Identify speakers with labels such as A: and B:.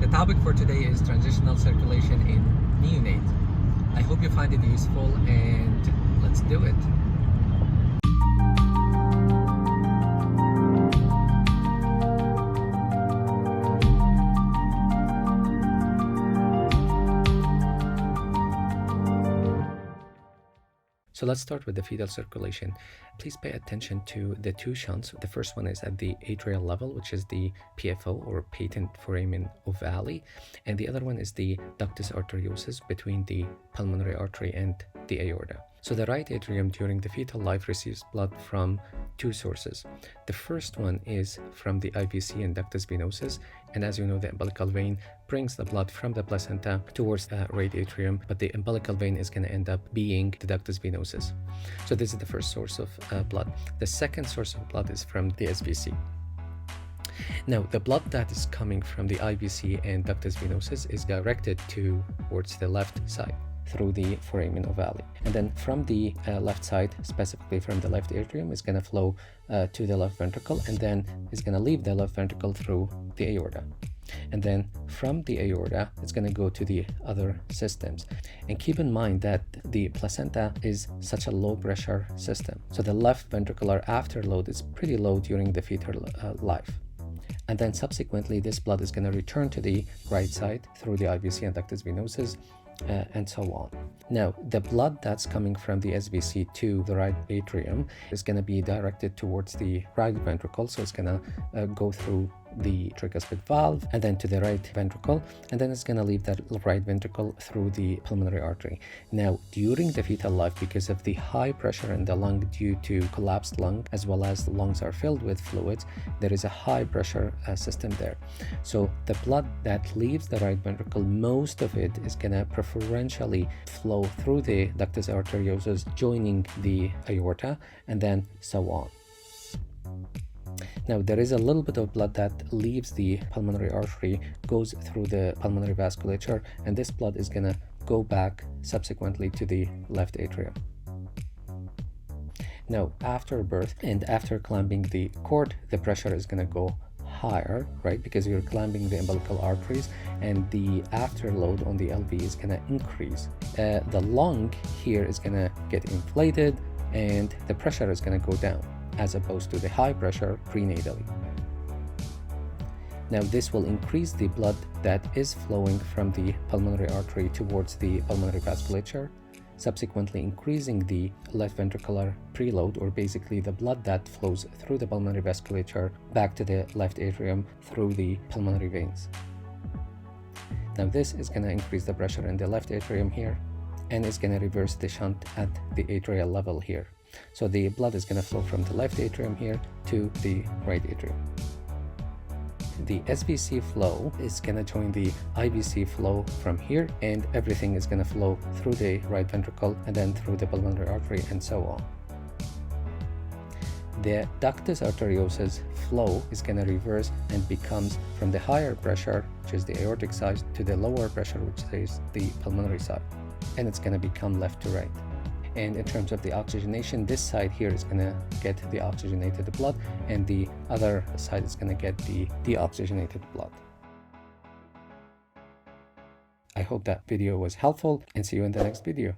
A: The topic for today is transitional circulation in neonates. I hope you find it useful, and let's do it. So let's start with the fetal circulation. Please pay attention to the two shunts. The first one is at the atrial level, which is the PFO or patent foramen ovale, and the other one is the ductus arteriosus between the pulmonary artery and the aorta. So the right atrium during the fetal life receives blood from two sources. The first one is from the IVC and ductus venosus, and as you know, the umbilical vein brings the blood from the placenta towards the right atrium, but the umbilical vein is going to end up being the ductus venosus. So this is the first source of blood. The second source of blood is from the SVC. Now, the blood that is coming from the IVC and ductus venosus is directed towards the left side through the foramen ovale, and then from the left side, specifically from the left atrium, is going to flow to the left ventricle, and then is going to leave the left ventricle through the aorta, and then from the aorta it's going to go to the other systems. And keep in mind that the placenta is such a low pressure system, so the left ventricular afterload is pretty low during the fetal life. And then subsequently this blood is going to return to the right side through the IVC and ductus venosus, and so on. Now, the blood that's coming from the SVC to the right atrium is going to be directed towards the right ventricle, so it's going to go through the tricuspid valve and then to the right ventricle, and then it's going to leave that right ventricle through the pulmonary artery. Now, during the fetal life, because of the high pressure in the lung due to collapsed lung, as well as the lungs are filled with fluids, there is a high pressure system there. So the blood that leaves the right ventricle, most of it is going to preferentially flow through the ductus arteriosus, joining the aorta, and then so on. Now, there is a little bit of blood that leaves the pulmonary artery, goes through the pulmonary vasculature, and this blood is going to go back subsequently to the left atrium. Now, after birth and after clamping the cord, the pressure is going to go higher, right? Because you're clamping the umbilical arteries, and the afterload on the LV is going to increase. The lung here is going to get inflated, and the pressure is going to go down, as opposed to the high pressure prenatally. Now, this will increase the blood that is flowing from the pulmonary artery towards the pulmonary vasculature, subsequently increasing the left ventricular preload, or basically the blood that flows through the pulmonary vasculature back to the left atrium through the pulmonary veins. Now, this is going to increase the pressure in the left atrium here, and is going to reverse the shunt at the atrial level here. So the blood is going to flow from the left atrium here to the right atrium. The SVC flow is going to join the IVC flow from here, and everything is going to flow through the right ventricle and then through the pulmonary artery and so on. The ductus arteriosus flow is going to reverse and becomes from the higher pressure, which is the aortic side, to the lower pressure, which is the pulmonary side, and it's going to become left to right. And in terms of the oxygenation, this side here is going to get the oxygenated blood, and the other side is going to get the deoxygenated blood. I hope that video was helpful, and see you in the next video.